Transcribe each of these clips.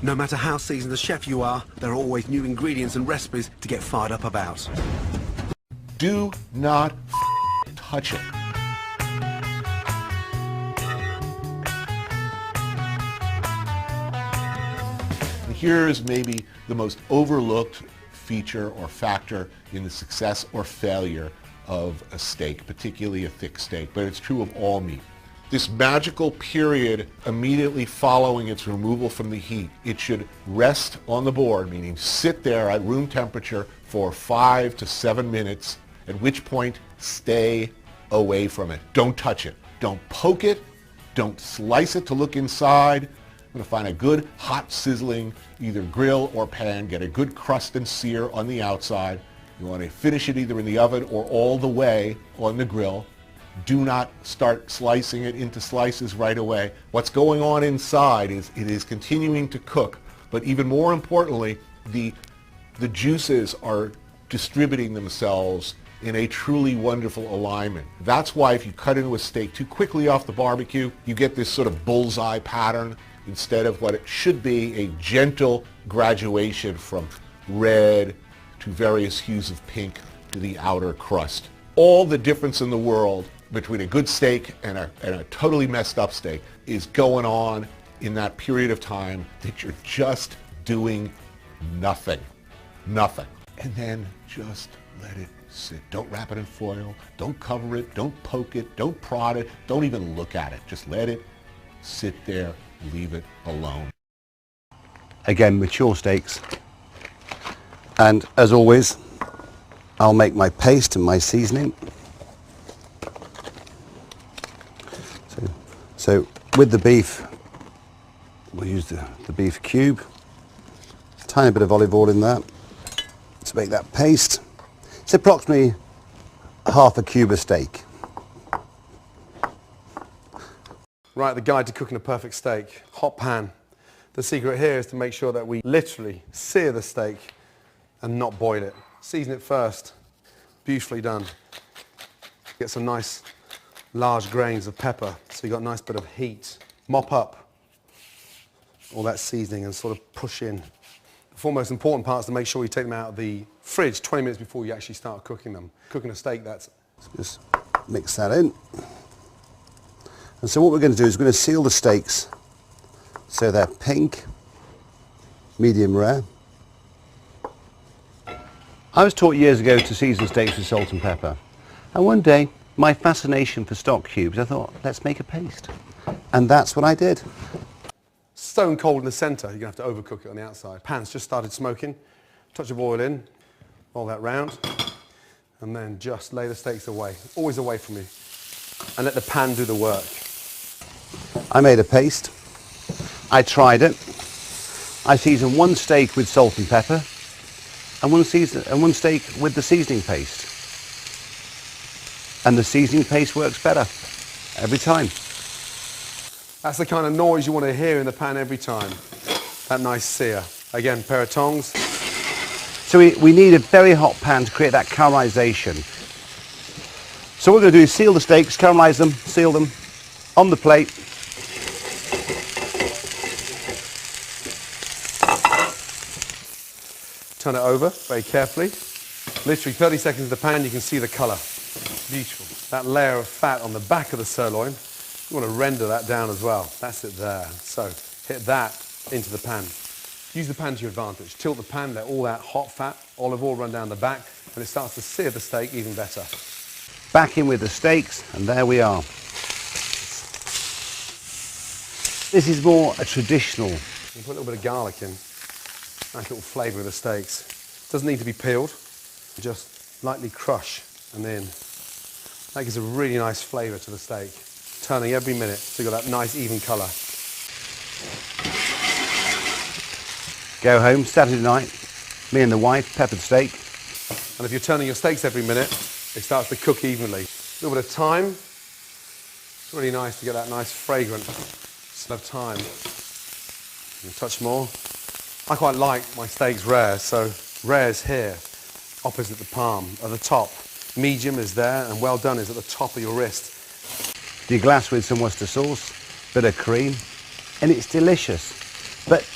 No matter how seasoned a chef you are, there are always new ingredients and recipes to get fired up about. Do not touch it. And here's maybe the most overlooked feature or factor in the success or failure of a steak, particularly a thick steak, but it's true of all meat. This magical period immediately following its removal from the heat, it should rest on the board, meaning sit there at room temperature for 5 to 7 minutes, at which point stay away from it. Don't touch it. Don't poke it. Don't slice it to look inside. I'm going to find a good hot sizzling either grill or pan, get a good crust and sear on the outside. You want to finish it either in the oven or all the way on the grill. Do not start slicing it into slices right away. What's going on inside is it is continuing to cook, but even more importantly, the juices are distributing themselves in a truly wonderful alignment. That's why if you cut into a steak too quickly off the barbecue, you get this sort of bullseye pattern instead of what it should be, a gentle graduation from red to various hues of pink to the outer crust. All the difference in the world between a good steak and a totally messed up steak is going on in that period of time that you're just doing nothing. Nothing. And then just let it sit. Don't wrap it in foil. Don't cover it. Don't poke it. Don't prod it. Don't even look at it. Just let it sit there. Leave it alone. Again, mature steaks. And as always, I'll make my paste and my seasoning. So with the beef, we'll use the beef cube. Tiny bit of olive oil in that to make that paste. It's approximately half a cube of steak. Right, the guide to cooking a perfect steak. Hot pan. The secret here is to make sure that we literally sear the steak and not boil it. Season it first. Beautifully done. Get some nice large grains of pepper, so you got a nice bit of heat. Mop up all that seasoning and sort of push in. The four most important parts to make sure you take them out of the fridge 20 minutes before you actually start cooking them. Cooking a steak, that's... Just mix that in. And so what we're going to do is we're going to seal the steaks so they're pink, medium rare. I was taught years ago to season steaks with salt and pepper. And one day, my fascination for stock cubes, I thought, let's make a paste. And that's what I did. Stone cold in the centre, you're going to have to overcook it on the outside. Pan's just started smoking. Touch of oil in, roll that round, and then just lay the steaks away, always away from you, and let the pan do the work. I made a paste. I tried it. I seasoned one steak with salt and pepper, and one steak with the seasoning paste. And the seasoning paste works better every time. That's the kind of noise you want to hear in the pan every time. That nice sear. Again, pair of tongs. So we need a very hot pan to create that caramelization. So what we're going to do is seal the steaks, caramelize them, seal them on the plate. Turn it over very carefully. Literally 30 seconds in the pan, you can see the colour. Beautiful. That layer of fat on the back of the sirloin, you want to render that down as well. That's it there. So hit that into the pan. Use the pan to your advantage. Tilt the pan, let all that hot fat, olive oil run down the back, and it starts to sear the steak even better. Back in with the steaks, and there we are. This is more a traditional. You can put a little bit of garlic in. Nice little flavour of the steaks. Doesn't need to be peeled. Just lightly crush and then that gives a really nice flavour to the steak. Turning every minute so you've got that nice even colour. Go home Saturday night, me and the wife, peppered steak. And if you're turning your steaks every minute, it starts to cook evenly. A little bit of thyme. It's really nice to get that nice fragrant smell of thyme. A touch more. I quite like my steaks rare, so rare is here, opposite the palm, at the top. Medium is there, and well done is at the top of your wrist. You glass with some Worcester sauce, bit of cream, and it's delicious. But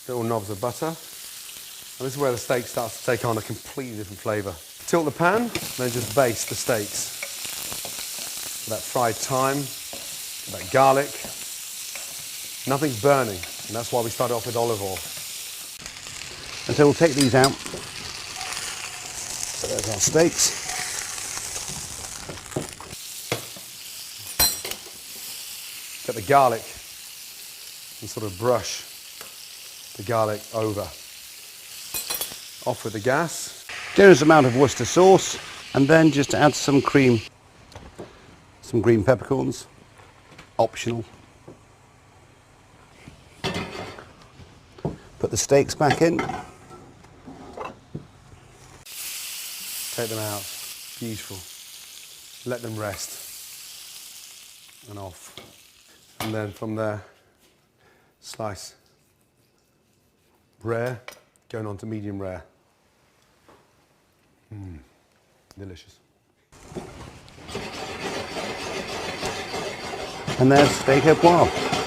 little knobs of butter. And this is where the steak starts to take on a completely different flavour. Tilt the pan, then just baste the steaks. That fried thyme, that garlic. Nothing's burning, and that's why we started off with olive oil. And so we'll take these out. So there's our steaks. Get the garlic and sort of brush the garlic over. Off with the gas. Generous amount of Worcester sauce, and then just add some cream, some green peppercorns, optional. Put the steaks back in. Take them out. Beautiful. Let them rest. And off. And then from there, slice. Rare, going on to medium rare. Delicious. And there's steak au poivre.